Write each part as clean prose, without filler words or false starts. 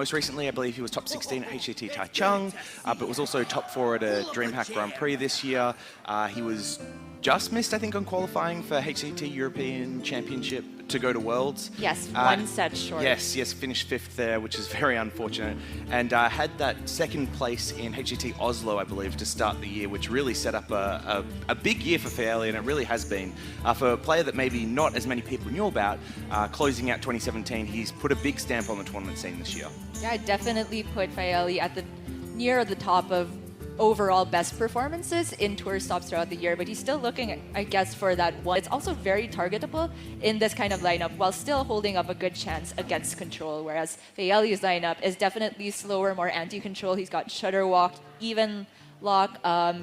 Most recently, I believe he was top 16 at HCT Taichung, but was also top 4 at a DreamHack Grand Prix this year. He was just missed, I think, on qualifying for HCT European Championship to go to Worlds. Yes, one set short. Yes, finished 5th there, which is very unfortunate. And had that second place in HCT Oslo, I believe, to start the year, which really set up a big year for Faeli, and it really has been. For a player that maybe not as many people knew about, closing out 2017, he's put a big stamp on the tournament scene this year. Yeah, I definitely put Faeli at near the top of overall best performances in tour stops throughout the year, but he's still looking, I guess, for that one. It's also very targetable in this kind of lineup while still holding up a good chance against control, whereas Faeli's lineup is definitely slower, more anti-control. He's got Shutter Walk, Even Lock,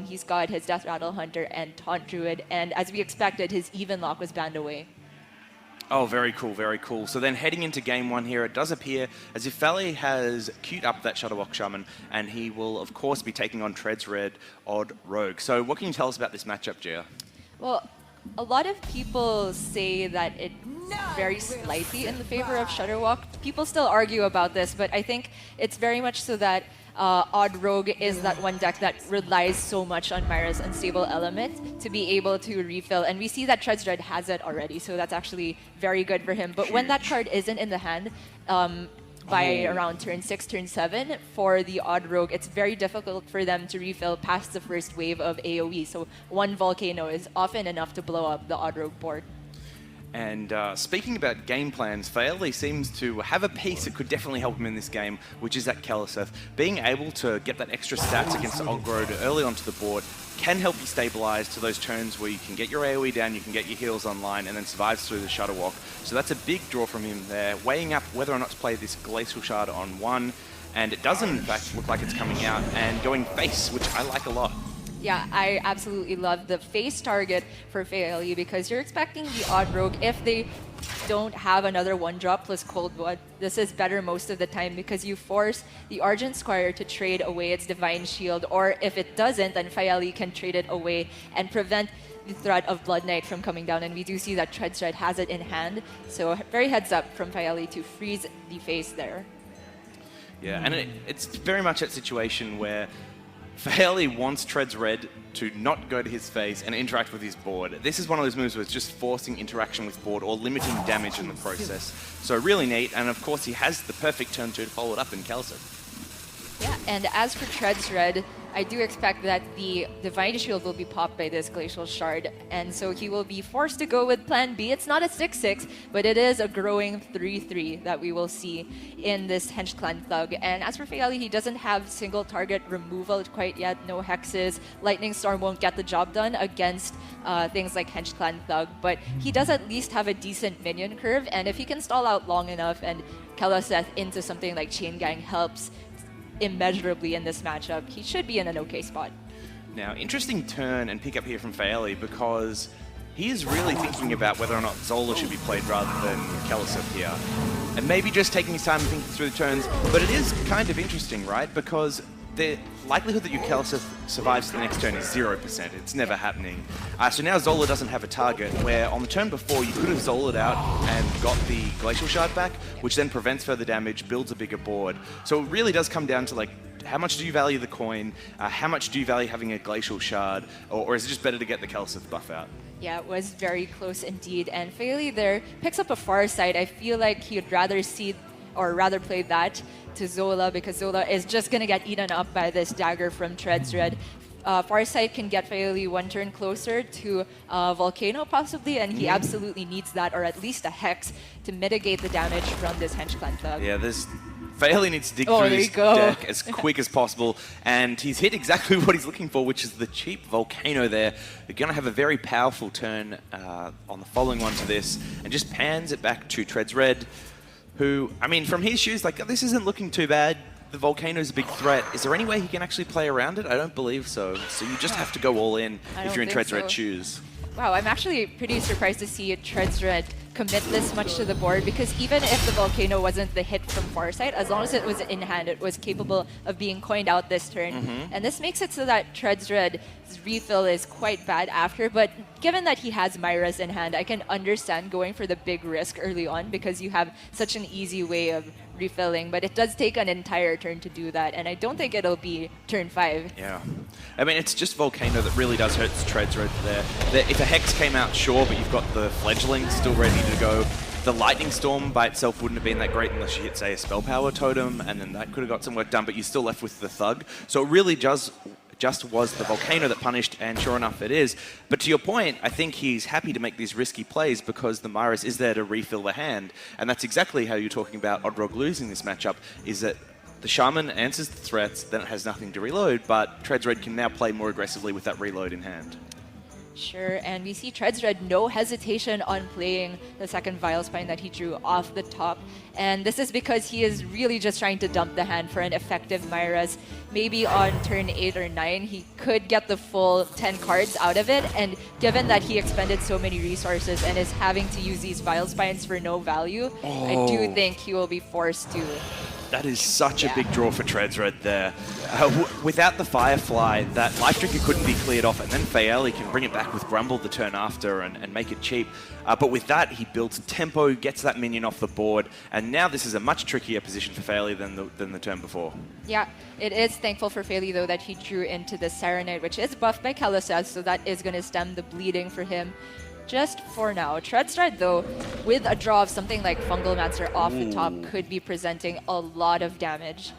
he's got his Death Rattle Hunter and Taunt Druid, and as we expected, his Even Lock was banned away. Oh, very cool, very cool. So then heading into game 1 here, it does appear as if Faeli has queued up that Shutterwalk Shaman, and he will, of course, be taking on Tredsred Odd Rogue. So what can you tell us about this matchup, Gia? Well, a lot of people say that it's very slightly in the favor of Shutterwalk. People still argue about this, but I think it's very much so that Odd Rogue is that one deck that relies so much on Myra's Unstable Element to be able to refill. And we see that Tredsred has it already, so that's actually very good for him. But when that card isn't in the hand, by around turn 6, turn 7, for the Odd Rogue, it's very difficult for them to refill past the first wave of AoE. So one Volcano is often enough to blow up the Odd Rogue board. And speaking about game plans, Faeli seems to have a piece that could definitely help him in this game, which is that Keleseth. Being able to get that extra stats against Ogrod early onto the board can help you stabilize to those turns where you can get your AoE down, you can get your heals online, and then survives through the Shutterwalk. So that's a big draw from him there, weighing up whether or not to play this Glacial Shard on 1, and it doesn't, in fact, look like it's coming out, and going face, which I like a lot. Yeah, I absolutely love the face target for Faeli because you're expecting the Odd Rogue, if they don't have another 1-drop plus Cold Blood, this is better most of the time because you force the Argent Squire to trade away its Divine Shield, or if it doesn't, then Faeli can trade it away and prevent the threat of Blood Knight from coming down, and we do see that Tredsred has it in hand, so very heads up from Faeli to freeze the face there. Yeah, and it's very much that situation where Faeli wants Tredsred to not go to his face and interact with his board. This is one of those moves where it's just forcing interaction with board or limiting damage in the process. So really neat, and of course he has the perfect turn 2 to follow it up in Keleseth. Yeah, and as for Tredsred, I do expect that the Divine Shield will be popped by this Glacial Shard, and so he will be forced to go with Plan B. It's not a 6-6, but it is a growing 3-3 that we will see in this Hench Clan Thug. And as for Faeli, he doesn't have single target removal quite yet, no hexes. Lightning Storm won't get the job done against things like Hench Clan Thug, but he does at least have a decent minion curve, and if he can stall out long enough and Keleseth into something like Chain Gang helps immeasurably in this matchup, he should be in an okay spot. Now, interesting turn and pick up here from Faeli because he is really thinking about whether or not Zola should be played rather than Keleseth here. And maybe just taking his time and thinking through the turns, but it is kind of interesting, right? Because the likelihood that your Keleseth survives the next turn is 0%. It's never happening. So now Zola doesn't have a target, where on the turn before you could have Zola'd out and got the Glacial Shard back, which then prevents further damage, builds a bigger board. So it really does come down to, like, how much do you value the coin? How much do you value having a Glacial Shard? Or is it just better to get the Keleseth buff out? Yeah, it was very close indeed. And Faeli there picks up a Farsight. I feel like he'd rather see, or rather play that to Zola, because Zola is just going to get eaten up by this dagger from Tredsred. Farsight can get Faeli 1 turn closer to Volcano possibly, and he absolutely needs that, or at least a Hex, to mitigate the damage from this Hench Clan Thug. Yeah, Faeli needs to dig through this deck as quick as possible, and he's hit exactly what he's looking for, which is the cheap Volcano there. They're going to have a very powerful turn on the following one to this, and just pans it back to Tredsred, who, I mean, from his shoes, like, this isn't looking too bad. The Volcano's a big threat. Is there any way he can actually play around it? I don't believe so. So you just have to go all in if you're in Tredsred shoes. Wow, I'm actually pretty surprised to see Tredsred commit this much to the board, because even if the Volcano wasn't the hit from Farsight, as long as it was in hand, it was capable of being coined out this turn. And this makes it so that Tredsred's refill is quite bad after, but given that he has Myra's in hand, I can understand going for the big risk early on, because you have such an easy way of refilling, but it does take an entire turn to do that, and I don't think it'll be turn 5. Yeah. I mean, it's just Volcano that really does hurt Tredsred there. If a Hex came out, sure, but you've got the Fledgling still ready to go. The Lightning Storm by itself wouldn't have been that great unless you hit, say, a Spell Power Totem, and then that could have got some work done, but you're still left with the Thug. So it really just was the Volcano that punished, and sure enough it is. But to your point, I think he's happy to make these risky plays because the Myras is there to refill the hand, and that's exactly how you're talking about Odrog losing this matchup, is that the Shaman answers the threats, then it has nothing to reload, but Tredsred can now play more aggressively with that reload in hand. Sure, and we see Tredsred no hesitation on playing the second Vile Spine that he drew off the top. And this is because he is really just trying to dump the hand for an effective Myras. Maybe on turn 8 or 9, he could get the full 10 cards out of it. And given that he expended so many resources and is having to use these Vile Spines for no value, I do think he will be forced to. That is such a big draw for Tredsred there. Without the Firefly, that Life Drinker couldn't be cleared off, and then Faeli can bring it back with Grumble the turn after and make it cheap. But with that, he builds tempo, gets that minion off the board, and now this is a much trickier position for Faeli than the turn before. Yeah, it is thankful for Faeli, though, that he drew into the Serenade, which is buffed by Kalasaz, so that is going to stem the bleeding for him. Just for now. Tredsred, though, with a draw of something like Fungal Mancer off the top, could be presenting a lot of damage.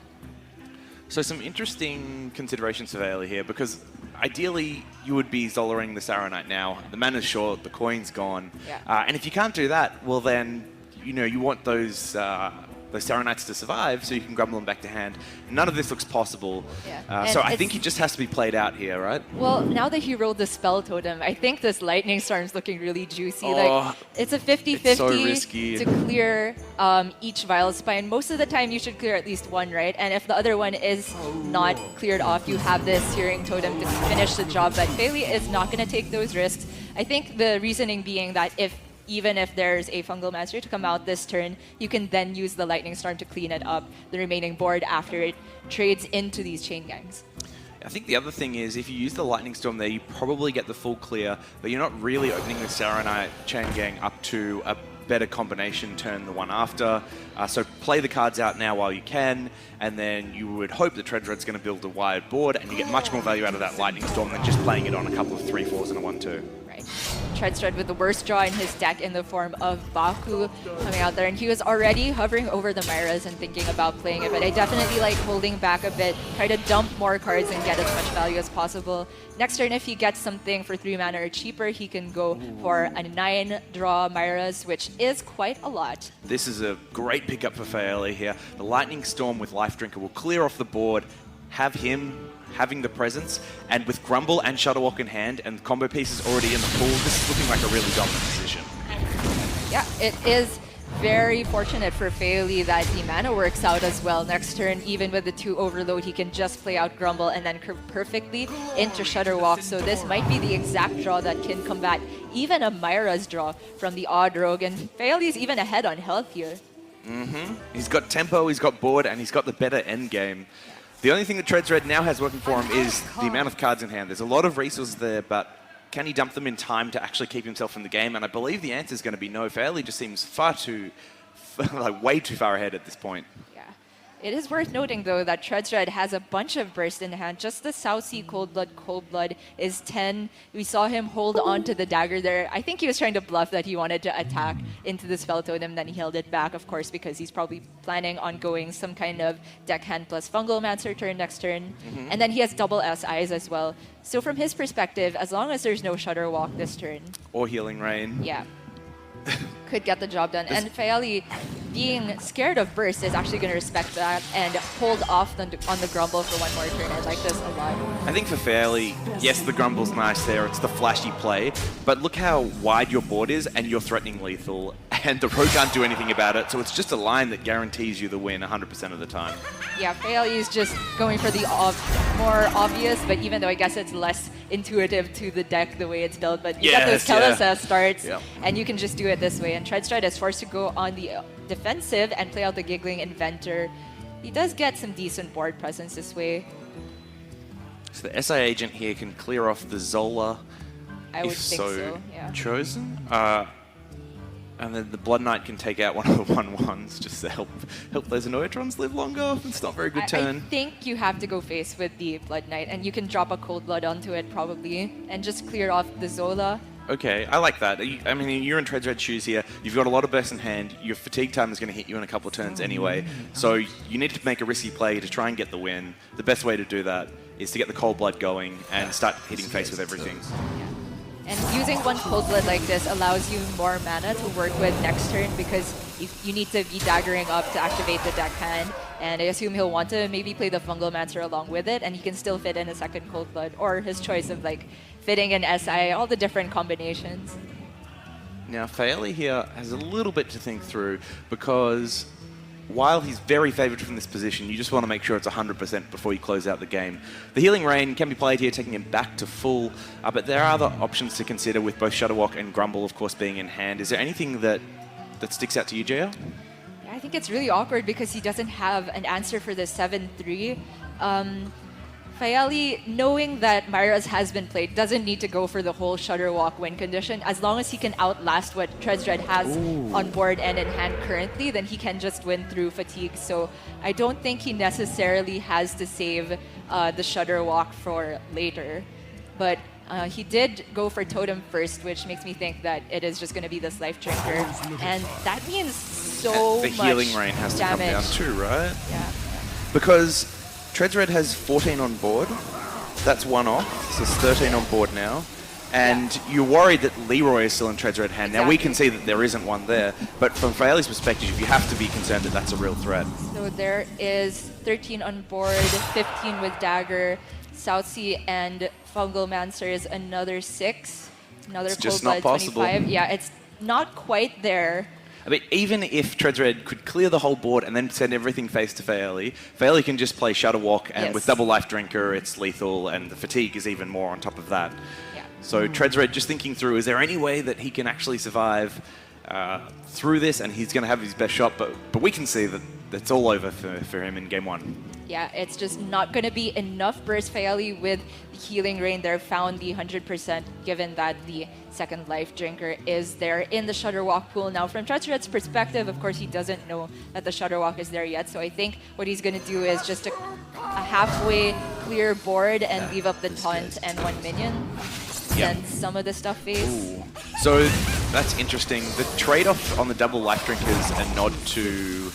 So some interesting considerations for Faeli here, because ideally you would be Zolaring the Saronite now. The mana's short, the coin's gone. Yeah. And if you can't do that, well then, you want those Saronites to survive so you can grumble them back to hand. None of this looks possible. Yeah. So I think he just has to be played out here, right? Well, now that he rolled the Spell Totem, I think this Lightning Storm's looking really juicy. Oh, like, it's a 50-50 so risky to clear each Vile Spine. Most of the time, you should clear at least one, right? And if the other one is not cleared off, you have this Searing Totem to finish the job. But Faeli is not going to take those risks. I think the reasoning being that even if there's a Fungal Master to come out this turn, you can then use the Lightning Storm to clean it up, the remaining board, after it trades into these Chain Gangs. I think the other thing is, if you use the Lightning Storm there, you probably get the full clear, but you're not really opening the Saronite Chain Gang up to a better combination turn the one after. So play the cards out now while you can, and then you would hope that Tredsred's going to build a wired board, and you get much more value out of that Lightning Storm than just playing it on a couple of 3/4s and a 1/2. Right. Tredsred with the worst draw in his deck in the form of Baku coming out there, and he was already hovering over the Myras and thinking about playing it, but I definitely like holding back a bit, try to dump more cards and get as much value as possible. Next turn, if he gets something for 3 mana or cheaper, he can go for a 9-draw Myras, which is quite a lot. This is a great pickup for Faeli here. The Lightning Storm with Life Drinker will clear off the board, have him having the presence, and with Grumble and Shutterwalk in hand and combo pieces already in the pool, this is looking like a really dominant position. Yeah, it is very fortunate for Faeli that the mana works out as well. Next turn, even with the 2 overload, he can just play out Grumble and then curve perfectly into Shutterwalk. So this might be the exact draw that can combat even a Myra's draw from the Odd Rogue, and Faeli's even ahead on health here. He's got tempo, he's got board, and he's got the better end game. The only thing that Tredsred now has working for him is the amount of cards in hand. There's a lot of resources there, but can he dump them in time to actually keep himself in the game? And I believe the answer is going to be no. Faeli just seems way too far ahead at this point. Yeah. It is worth noting, though, that Tredsred has a bunch of burst in hand. Just the South Sea Cold Blood is 10. We saw him hold on to the dagger there. I think he was trying to bluff that he wanted to attack into the Spell Totem, then he held it back, of course, because he's probably planning on going some kind of Deckhand plus Fungal Mancer turn next turn. And then he has double SIs as well. So from his perspective, as long as there's no Shutterwalk this turn, or Healing Rain. yeah, could get the job done. And Faeli, being scared of burst, is actually going to respect that and hold off on the Grumble for one more turn. I like this a lot. I think for Faeli, yes, the Grumble's nice there. It's the flashy play. But look how wide your board is, and you're threatening lethal. And the Rogue can't do anything about it. So it's just a line that guarantees you the win 100% of the time. Yeah, Faeli is just going for the more obvious, but even though I guess it's less intuitive to the deck the way it's built. But you get those Kalasaz starts, and you can just do it this way. And Tredsred is forced to go on the defensive and play out the Giggling Inventor. He does get some decent board presence this way. So the SI agent here can clear off the Zola. I would think so, yeah. chosen. And then the Blood Knight can take out one of the 1/1s just to help those Annoyatrons live longer. It's not a very good turn. I think you have to go face with the Blood Knight, and you can drop a Cold Blood onto it probably, and just clear off the Zola. Okay, I like that. I mean, you're in Tredsred's shoes here. You've got a lot of bursts in hand. Your fatigue time is going to hit you in a couple of turns anyway. So you need to make a risky play to try and get the win. The best way to do that is to get the Cold Blood going and start hitting face with everything. And using one Cold Blood like this allows you more mana to work with next turn because you need to be daggering up to activate the deck hand. And I assume he'll want to maybe play the Fungal Mancer along with it, and he can still fit in a second Cold Blood, or his choice of like fitting in SI, all the different combinations. Now, Faeli here has a little bit to think through because while he's very favoured from this position, you just want to make sure it's 100% before you close out the game. The Healing Rain can be played here, taking him back to full, but there are other options to consider with both Shudderwock and Grumble, of course, being in hand. Is there anything that sticks out to you, Jaya? Yeah, I think it's really awkward because he doesn't have an answer for the 7-3. Faeli, knowing that Myra's has been played, doesn't need to go for the whole Shudderwock win condition. As long as he can outlast what Tredsred has on board and in hand currently, then he can just win through fatigue. So I don't think he necessarily has to save the Shudderwock for later. But he did go for Totem first, which makes me think that it is just going to be this Life Drinker. And that means so much The Healing Rain has to come down too, right? Yeah. Because Tredsred has 14 on board. That's one off. So it's 13 on board now. And you're worried that Leroy is still in Tredsred hand. Now, we can see that there isn't one there. But from Faeli's perspective, you have to be concerned that that's a real threat. So there is 13 on board, 15 with Dagger, Southsea and Fungal Mancer is another 6. Another Cold Blood, 25. Yeah, it's not quite there. I mean, even if Tredsred could clear the whole board and then send everything face to Faeli, Faeli can just play Shudderwock, and with double Life Drinker, it's lethal, and the fatigue is even more on top of that. Yeah. So Tredsred just thinking through, is there any way that he can actually survive through this, and he's going to have his best shot, but we can see that it's all over for him in game 1. Yeah, it's just not going to be enough burst. Faeli with the Healing Rain there found the 100%, given that the second Life Drinker is there in the Shudderwock pool. Now, from Tredsred's perspective, of course, he doesn't know that the Shudderwock is there yet, so I think what he's going to do is just a halfway clear board and leave up the taunt and 1 minion. Send some of the stuff face. Ooh. So that's interesting. The trade-off on the double Life Drink is a nod to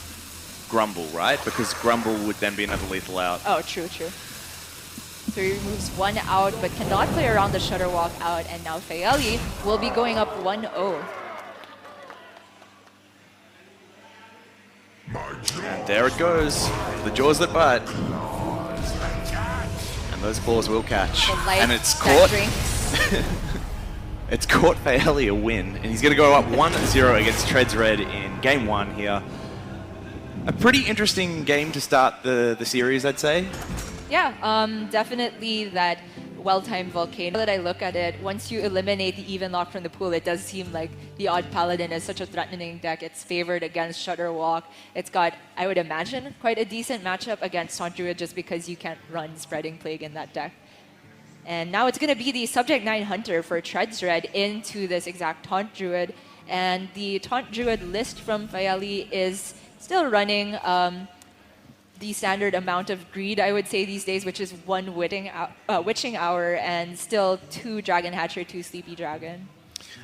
Grumble, right? Because Grumble would then be another lethal out. Oh, true. So he removes 1 out, but cannot play around the Shudderwock out, and now Faeli will be going up 1-0. And there it goes. The jaws that bite. And those claws will catch. And it's caught. It's caught Faeli a win, and he's going to go up 1-0 against Tredsred in game 1 here. A pretty interesting game to start the series, I'd say. Yeah, definitely that well-timed Volcano. That I look at it, once you eliminate the even lock from the pool, it does seem like the Odd Paladin is such a threatening deck. It's favored against Shudderwock. It's got, I would imagine, quite a decent matchup against Taunt Druid just because you can't run Spreading Plague in that deck. And now it's going to be the Subject 9 Hunter for Tredsred into this exact Taunt Druid. And the Taunt Druid list from Faeli is still running the standard amount of greed, I would say, these days, which is 1 Witching Hour and still 2 Dragon Hatcher, 2 Sleepy Dragon.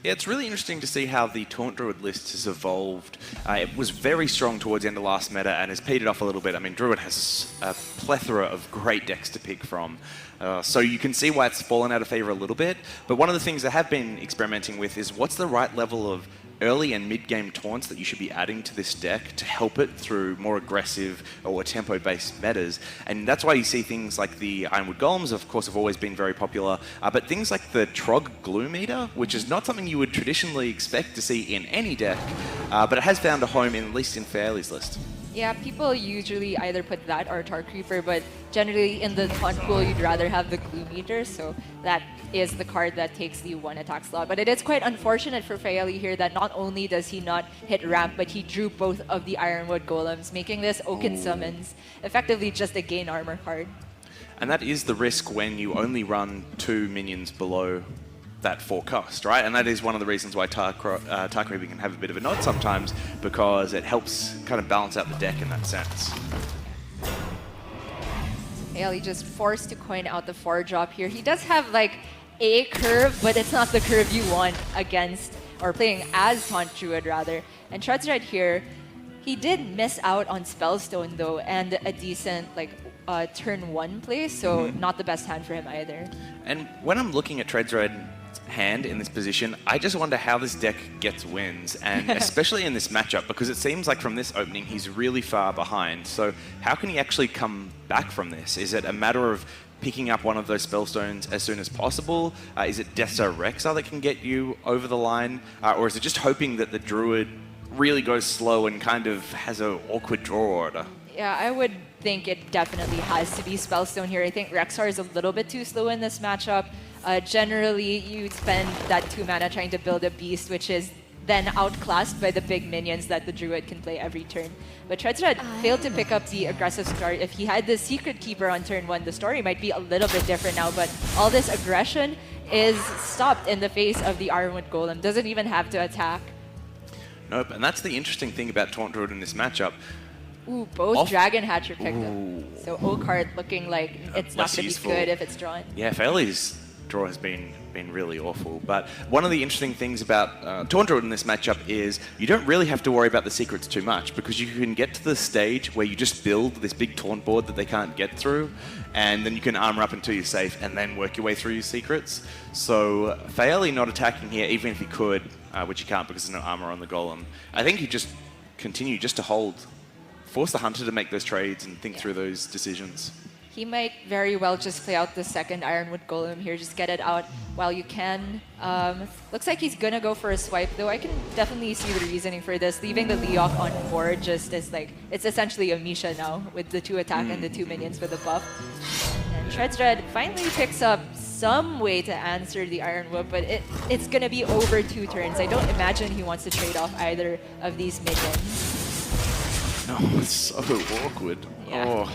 Yeah, it's really interesting to see how the Taunt Druid list has evolved. It was very strong towards the end of last meta and has petered off a little bit. I mean, Druid has a plethora of great decks to pick from. So you can see why it's fallen out of favor a little bit. But one of the things I have been experimenting with is what's the right level of early and mid-game taunts that you should be adding to this deck to help it through more aggressive or tempo-based metas. And that's why you see things like the Ironwood Golems, of course, have always been very popular, but things like the Trog Gloom Eater, which is not something you would traditionally expect to see in any deck, but it has found a home, at least in Faeli's list. Yeah, people usually either put that or Tar Creeper, but generally in the taunt pool, you'd rather have the Gloom Eater, so that is the card that takes the 1 attack slot. But it is quite unfortunate for Faeli here that not only does he not hit ramp, but he drew both of the Ironwood Golems, making this Oaken Summons effectively just a gain armor card. And that is the risk when you only run 2 minions below that 4 cost, right? And that is one of the reasons why Tark Reaping can have a bit of a nod sometimes, because it helps kind of balance out the deck in that sense. Faeli just forced to coin out the 4-drop here. He does have like a curve, but it's not the curve you want against, or playing as Taunt Druid rather. And Tredsred here, he did miss out on Spellstone though, and a decent like turn 1 play, so not the best hand for him either. And when I'm looking at Tredsred's hand in this position, I just wonder how this deck gets wins, and especially in this matchup, because it seems like from this opening he's really far behind. So how can he actually come back from this? Is it a matter of picking up one of those Spellstones as soon as possible? Is it Dessa Rexa that can get you over the line? Or is it just hoping that the Druid really goes slow and kind of has an awkward draw order? Yeah, I would think it definitely has to be Spellstone here. I think Rexar is a little bit too slow in this matchup. Generally, you'd spend that 2 mana trying to build a beast, which is then outclassed by the big minions that the Druid can play every turn. But Tredsred failed to pick up the aggressive start. If he had the Secret Keeper on turn 1, the story might be a little bit different now, but all this aggression is stopped in the face of the Ironwood Golem. Doesn't even have to attack. Nope, and that's the interesting thing about Taunt Druid in this matchup. Ooh, both Dragon Hatcher picked up. So Oakheart looking like it's not going to be good if it's drawn. Yeah, Faeli's draw has been really awful. But one of the interesting things about Taunt Druid in this matchup is you don't really have to worry about the secrets too much, because you can get to the stage where you just build this big taunt board that they can't get through, and then you can armor up until you're safe and then work your way through your secrets. So Faeli not attacking here, even if he could, which he can't because there's no armor on the golem, I think he just continue just to hold. Force the hunter to make those trades and think through those decisions. He might very well just play out the second Ironwood Golem here, just get it out while you can. Looks like he's gonna go for a swipe though. I can definitely see the reasoning for this. Leaving the Leok on board just is like, it's essentially a Misha now with the 2 attack and the 2 minions with the buff. And Tredsred finally picks up some way to answer the Iron Whip, but it's gonna be over 2 turns. I don't imagine he wants to trade off either of these minions. No, it's so awkward. Yeah. Oh.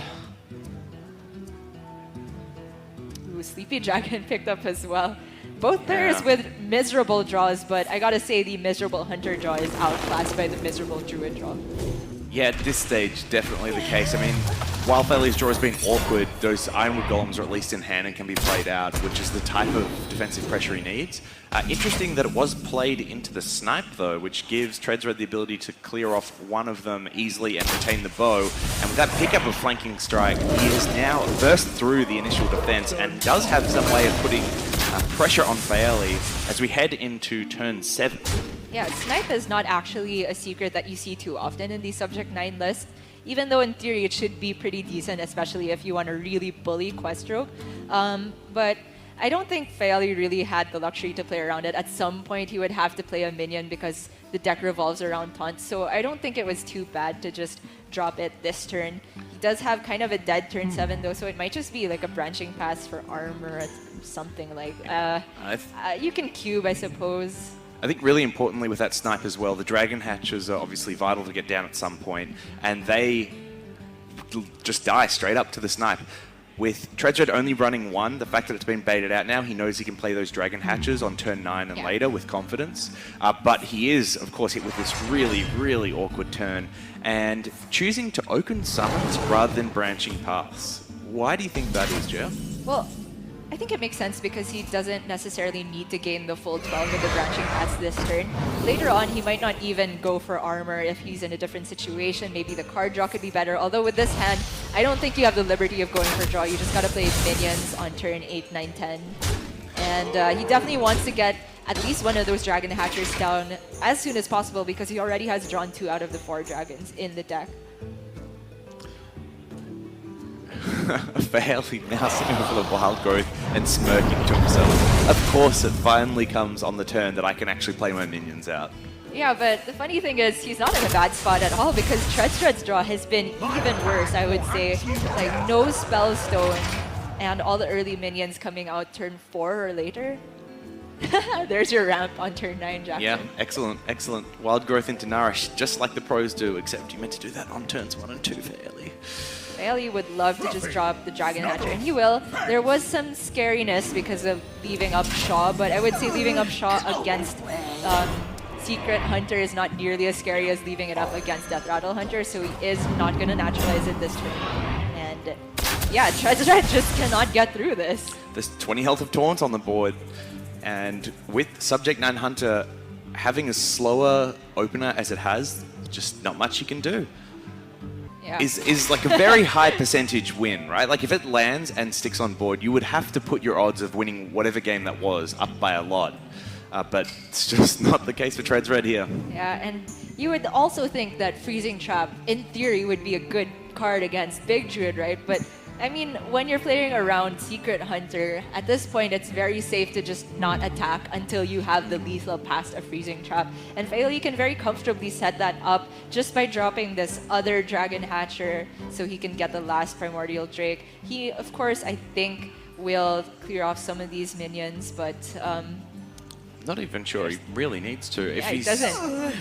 Ooh, Sleepy Dragon picked up as well. Both players with miserable draws, but I gotta say the miserable Hunter draw is outclassed by the miserable Druid draw. Yeah, at this stage, definitely the case. I mean, while Faeli's draw has been awkward, those Ironwood Golems are at least in hand and can be played out, which is the type of defensive pressure he needs. Interesting that it was played into the snipe, though, which gives Tredsred the ability to clear off one of them easily and retain the bow. And with that pickup of Flanking Strike, he has now burst through the initial defense and does have some way of putting pressure on Faeli as we head into turn 7. Yeah, Snipe is not actually a secret that you see too often in the Subject 9 list, even though in theory it should be pretty decent, especially if you want to really bully Queststroke. But I don't think Faeli really had the luxury to play around it. At some point he would have to play a minion because the deck revolves around Taunt, so I don't think it was too bad to just drop it this turn. He does have kind of a dead turn 7 though, so it might just be like a branching pass for armor or something like you can cube, I suppose. I think really importantly with that snipe as well, the Dragon Hatchers are obviously vital to get down at some point, and they just die straight up to the snipe. With Tredsred only running 1, the fact that it's been baited out now, he knows he can play those Dragon Hatchers on turn 9 and later with confidence. But he is, of course, hit with this really, really awkward turn, and choosing to open summons rather than branching paths. Why do you think that is, Jeff? Well, I think it makes sense because he doesn't necessarily need to gain the full 12 with the branching paths this turn. Later on, he might not even go for armor if he's in a different situation. Maybe the card draw could be better. Although with this hand, I don't think you have the liberty of going for draw. You just gotta play minions on turn 8, 9, 10. And he definitely wants to get at least one of those Dragon Hatchers down as soon as possible because he already has drawn 2 out of the 4 dragons in the deck. Faeli now sitting for the wild growth and smirking to himself. Of course, it finally comes on the turn that I can actually play my minions out. Yeah, but the funny thing is, he's not in a bad spot at all because Tredsred's draw has been even worse, I would say. Like, no Spellstone and all the early minions coming out turn 4 or later. There's your ramp on turn 9, Jackson. Yeah, excellent, excellent. Wild growth into Nourish, just like the pros do, except you meant to do that on turns 1 and 2, Faeli. Faeli would love to just drop the Dragon Hatcher, and he will. There was some scariness because of leaving up Shaw, but I would say leaving up Shaw against Secret Hunter is not nearly as scary as leaving it up against Death Rattle Hunter, so he is not going to naturalize it this turn. And yeah, Tredsred just cannot get through this. There's 20 health of Taunt on the board, and with Subject 9 Hunter having as slower opener as it has, just not much you can do. Yeah. Is like a very high percentage win, right? Like if it lands and sticks on board, you would have to put your odds of winning whatever game that was up by a lot. But it's just not the case for Tredsred here. Yeah, and you would also think that Freezing Trap, in theory, would be a good card against Big Druid, right? But I mean, when you're playing around Secret Hunter, at this point, it's very safe to just not attack until you have the lethal past a Freezing Trap. And Faeli can very comfortably set that up just by dropping this other Dragon Hatcher so he can get the last Primordial Drake. He, of course, I think will clear off some of these minions, but not even sure he really needs to. Yeah, if he he's doesn't.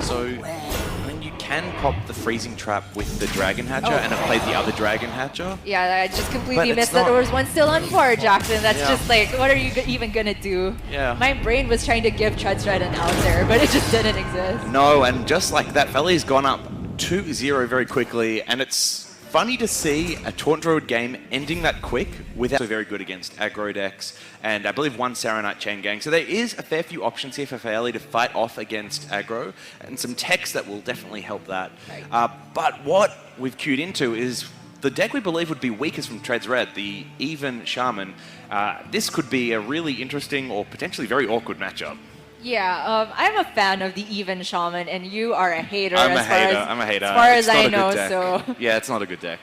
So, I mean, you can pop the Freezing Trap with the Dragon Hatcher and have played the other Dragon Hatcher. Yeah, I just completely But missed it's that there not- was one still on board, Jackson. That's Yeah. just like, what are you even gonna do? Yeah. My brain was trying to give Tredsred an out there, but it just didn't exist. No, and just like that, Faeli's gone up 2-0 very quickly, and it's funny to see a Taunt Druid game ending that quick without so very good against aggro decks, and I believe one Saronite Chain Gang. So there is a fair few options here for Faeli to fight off against aggro, and some techs that will definitely help that. Right. But what we've queued into is the deck we believe would be weakest from Tredsred, the Even Shaman. This could be a really interesting or potentially very awkward matchup. Yeah, I'm a fan of the Even Shaman, and you are a hater. I'm a As hater. far It's as not I a good know, deck. so. Yeah, it's not a good deck.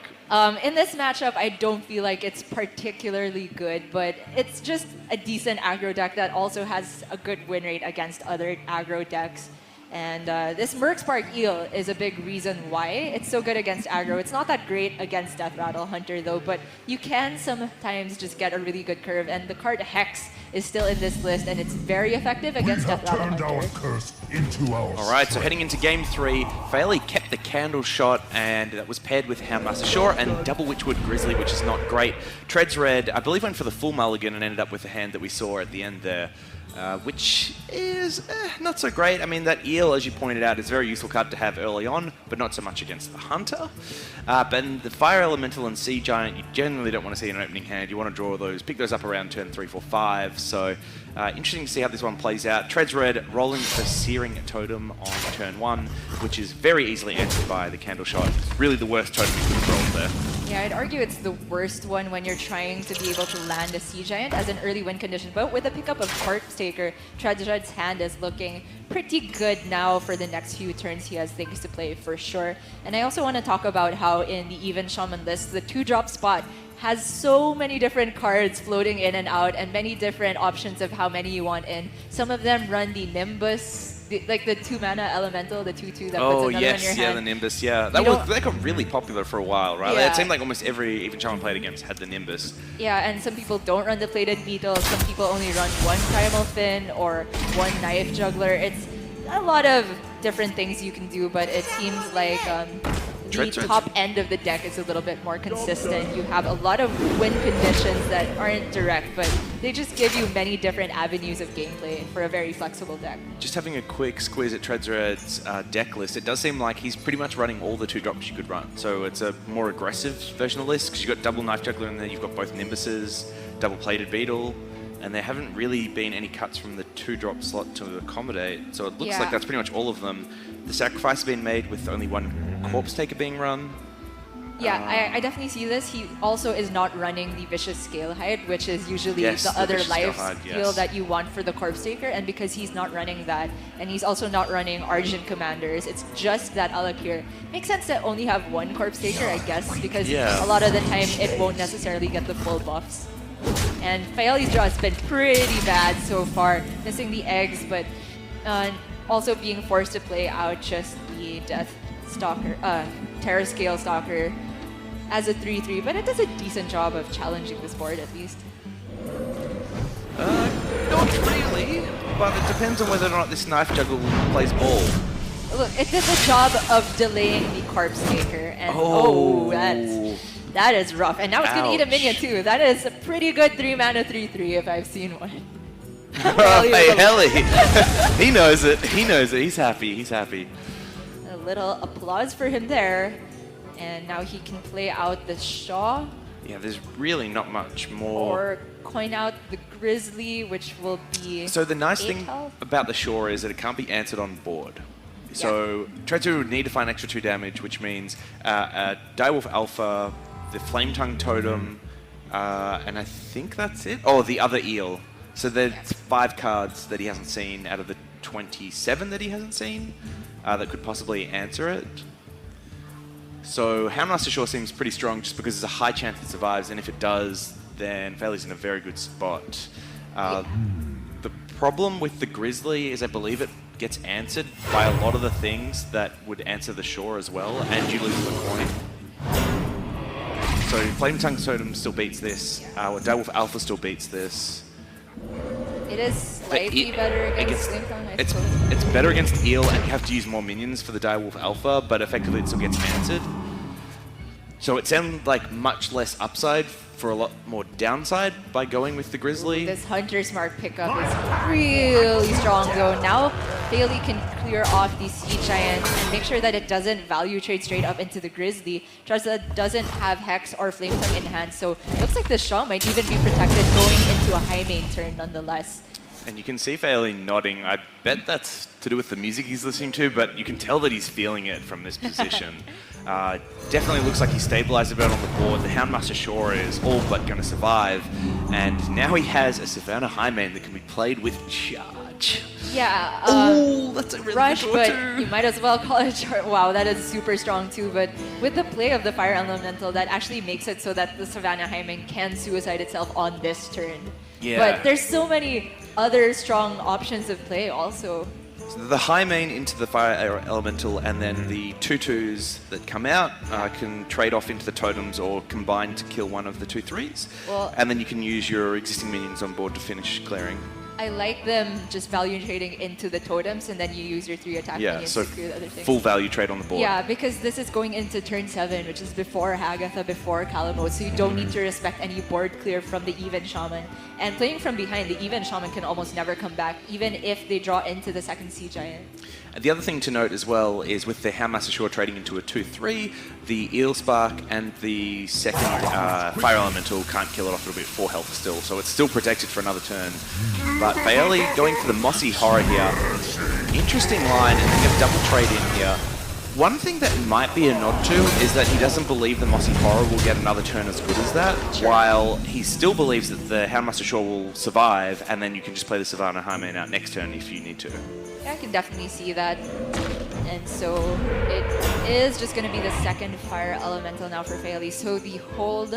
In this matchup, I don't feel like it's particularly good, but it's just a decent aggro deck that also has a good win rate against other aggro decks. And this Mercspark Eel is a big reason why it's so good against aggro. It's not that great against Death Rattle Hunter though, but you can sometimes just get a really good curve, and the card Hex is still in this list, and it's very effective against Death Rattle Turned our Hunter. curse into our All right, so heading into game 3, Faeli kept the Candle Shot, and that was paired with Houndmaster Shore and double Witchwood Grizzly, which is not great. Tredsred, I believe, went for the full mulligan and ended up with the hand that we saw at the end there, which is not so great. I mean, that Eel, as you pointed out, is a very useful card to have early on, but not so much against the Hunter. But the Fire Elemental and Sea Giant, you generally don't want to see in an opening hand. You want to draw those, pick those up around turn 3, 4, 5. So interesting to see how this one plays out. Tredsred rolling the Searing Totem on turn 1, which is very easily answered by the Candle Shot. Really the worst totem you could have rolled there. Yeah, I'd argue it's the worst one when you're trying to be able to land a Sea Giant as an early win condition. But with a pickup of Corpse Taker, Tredsred's hand is looking pretty good now for the next few turns. He has things to play for sure. And I also want to talk about how in the Even Shaman list, the 2-drop spot has so many different cards floating in and out and many different options of how many you want in. Some of them run the Nimbus, like the 2-mana elemental, the 2-2 that puts another in your hand. Yeah, the Nimbus, yeah. That got really popular for a while, right? Yeah. It seemed like almost every Even Shaman played against had the Nimbus. Yeah, and some people don't run the Plated Beetle, some people only run one Primal Fin or one Knife Juggler. It's a lot of different things you can do, but it seems like the top end of the deck is a little bit more consistent. You have a lot of win conditions that aren't direct, but they just give you many different avenues of gameplay for a very flexible deck. Just having a quick squeeze at Tredsred's deck list, it does seem like he's pretty much running all the 2-drops you could run. So it's a more aggressive version of the list, because you've got double Knife Juggler in there, you've got both Nimbuses, double Plated Beetle, and there haven't really been any cuts from the 2-drop slot to accommodate. So it looks like that's pretty much all of them. The sacrifice has been made with only one Corpse Taker being run. Yeah, I definitely see this. He also is not running the Vicious Scale Hide, which is usually Yes, the the other Vicious Scale life Hide, skill yes. that you want for the Corpse Taker, and because he's not running that, and he's also not running Argent Commanders, it's just that Alakir. Makes sense to only have one Corpse Taker, I guess, because a lot of the time it won't necessarily get the full buffs. And Faeli's draw has been pretty bad so far, missing the eggs, but also being forced to play out just the Death Stalker, Terror Scale Stalker as a 3-3, but it does a decent job of challenging this board at least. Not really, but it depends on whether or not this Knife Juggle plays ball. Look, it does a job of delaying the Corpse Taker. And that is rough. And now it's going to eat a minion too. That is a pretty good 3-mana 3/3 if I've seen one. Faeli! He knows it. He knows it. He's happy. He's happy. A little applause for him there. And now he can play out the Shaw. Yeah, there's really not much more. Or coin out the Grizzly, which will be. So the nice thing health. about the Shore is that it can't be answered on board. So Tredsred would need to find extra 2 damage, which means Direwolf Alpha, the Flame Tongue Totem, and I think that's it. Oh, the other Eel. So there's 5 cards that he hasn't seen out of the 27 that he hasn't seen that could possibly answer it. So Houndmaster Shore seems pretty strong just because there's a high chance it survives, and if it does, then Faeli's in a very good spot. The problem with the Grizzly is I believe it gets answered by a lot of the things that would answer the Shore as well, and you lose the coin. So Flame Tongue Totem still beats this, Direwolf Alpha still beats this. It is slightly better against Flame Tongue, I suppose. It's better against Eel, and you have to use more minions for the Direwolf Alpha, but effectively it still gets answered. So it sounds like much less upside for a lot more downside by going with the Grizzly. This Hunter's Mark pickup is really strong though. Now Faeli can clear off the Sea Giant and make sure that it doesn't value trade straight up into the Grizzly. Tredsred doesn't have Hex or Flame Tongue in hand, so it looks like the Shaw might even be protected going into a high main turn nonetheless. And you can see Faeli nodding. I bet that's to do with the music he's listening to, but you can tell that he's feeling it from this position. Definitely looks like he's stabilized a bit on the board. The Houndmaster Shore is all but going to survive. And now he has a Savannah Highmane that can be played with charge. Yeah. That's a really Rush, good but too. you might as well call it charge. Wow, that is super strong too. But with the play of the Fire Elemental, that actually makes it so that the Savannah Highmane can suicide itself on this turn. Yeah. But there's so many other strong options of play also. So the Highmane into the Fire Elemental, and then the 2/2s that come out can trade off into the totems or combine to kill one of the 2/3s. Well, and then you can use your existing minions on board to finish clearing. I like them just value trading into the totems, and then you use your 3 attack minions so to clear the other things. full value trade on the board. Yeah, because this is going into turn 7, which is before Hagatha, before Kalamos, so you don't need to respect any board clear from the Even Shaman. And playing from behind, the Even Shaman can almost never come back, even if they draw into the second Sea Giant. And the other thing to note as well is with the Houndmaster Shore trading into a 2/3, the Eel Spark and the second Fire Elemental can't kill it off. It'll be at 4 health still, so it's still protected for another turn. But Faeli going for the Mossy Horror here. Interesting line, and they get double trade in here. One thing that might be a nod to is that he doesn't believe the Mossy Horror will get another turn as good as that, while he still believes that the Houndmaster Shore will survive, and then you can just play the Savannah Highmane out next turn if you need to. Yeah, I can definitely see that. And so it is just going to be the second Fire Elemental now for Faeli. So the hold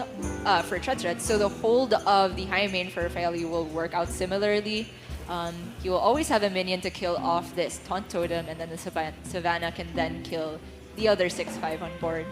for Tredsred. So the hold of the Highmane for Faeli will work out similarly. He will always have a minion to kill off this Taunt Totem, and then the Savannah can then kill the other 6/5 on board.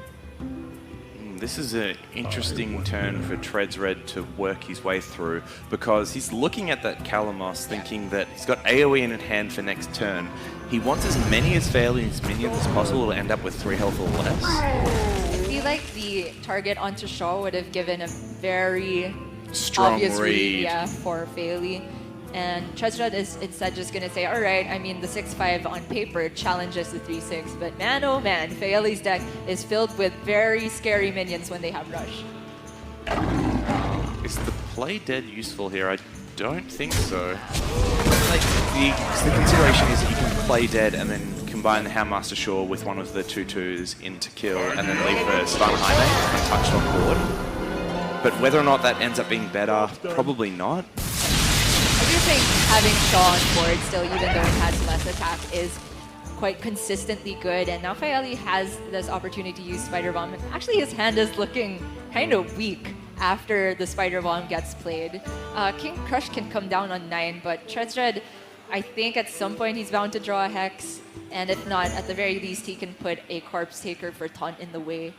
This is an interesting turn for Tredsred to work his way through, because he's looking at that Kalamos thinking that he's got AoE in hand for next turn. He wants as many as Faeli's minions as possible to end up with 3 health or less. I feel like the target onto Shaw would have given a very Strong obvious read. for Faeli. And Tredsred is instead just going to say, alright, I mean, the 6/5 on paper challenges the 3/6, but man, oh man, Faeli's deck is filled with very scary minions when they have Rush. Is the play dead useful here? I don't think so. Like, the consideration is that you can play dead and then combine the Houndmaster Shore with one of the 2/2s into kill, and then leave the Savannah Highmane untouched on board. But whether or not that ends up being better, probably not. I do think having Shaw on board still, even though it has less attack, is quite consistently good. And now Faeli has this opportunity to use Spider Bomb. And actually, his hand is looking kind of weak after the Spider Bomb gets played. King Crush can come down on 9, but Tredsred, I think at some point he's bound to draw a Hex. And if not, at the very least, he can put a Corpse Taker for Taunt in the way.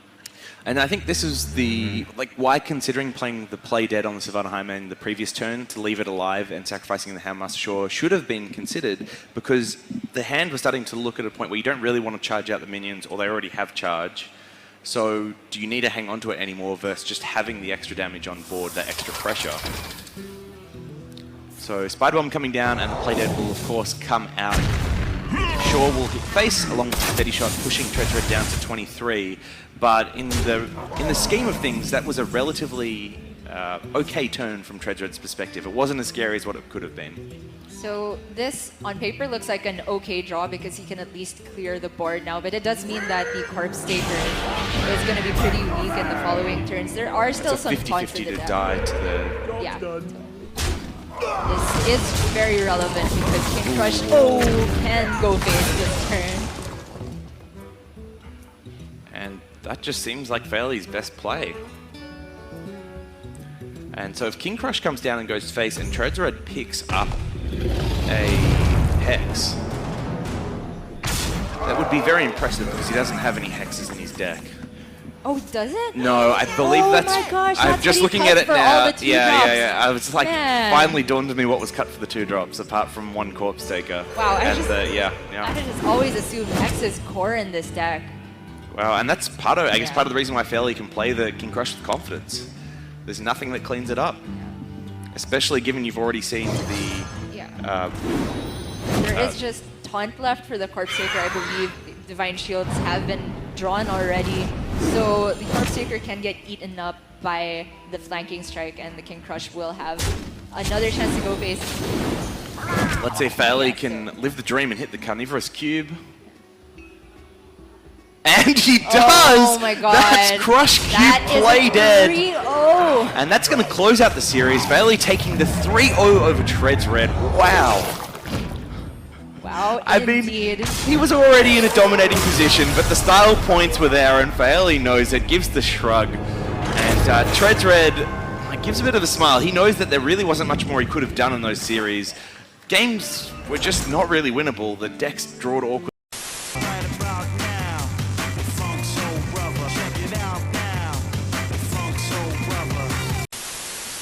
And I think this is the, like, why considering playing the play dead on the Savannah Highmane the previous turn to leave it alive and sacrificing the Houndmaster Shore should have been considered, because the hand was starting to look at a point where you don't really want to charge out the minions, or they already have charge. So do you need to hang on to it anymore versus just having the extra damage on board, that extra pressure? So Spider Bomb coming down, and the Play Dead will of course come out. Sure will hit face along with the Steady Shot, pushing Tredsred down to 23. But in the scheme of things, that was a relatively okay turn from Tredsred's perspective. It wasn't as scary as what it could have been. So this, on paper, looks like an okay draw because he can at least clear the board now, but it does mean that the Corpse Taker is going to be pretty weak in the following turns. There are still some taunts in the deck. 50-50 to die to the... Yeah. This is very relevant because King Crush can go face this turn. And that just seems like Faeli's best play. And so if King Crush comes down and goes face and Tredsred picks up a Hex, that would be very impressive because he doesn't have any Hexes in his deck. Oh, does it? No, I believe oh that's... my gosh, I'm that's just what he looking at cut it for now. all the Yeah. I was like, Man. finally dawned on me what was cut for the 2-drops, apart from one Corpse Taker. Wow, I just always assumed Hex is core in this deck. Well, and that's part of, I guess, part of the reason why Faeli can play the King Crush with confidence. There's nothing that cleans it up, especially given you've already seen the... There is just taunt left for the Corpse Taker. I believe Divine Shields have been drawn already, so the Corpse Taker can get eaten up by the flanking strike, and the King Crush will have another chance to go face. Let's see if Faeli can live the dream and hit the Carnivorous Cube. And he does! Oh my god. That's Crush Cube that Play Dead. 3-0. And that's going to close out the series. Faeli taking the 3-0 over Tredsred. Wow. Wow, I indeed. mean, he was already in a dominating position, but the style points were there, and Faeli knows it, gives the shrug. And Tredsred gives a bit of a smile. He knows that there really wasn't much more he could have done in those series. Games were just not really winnable. The decks drawed awkward.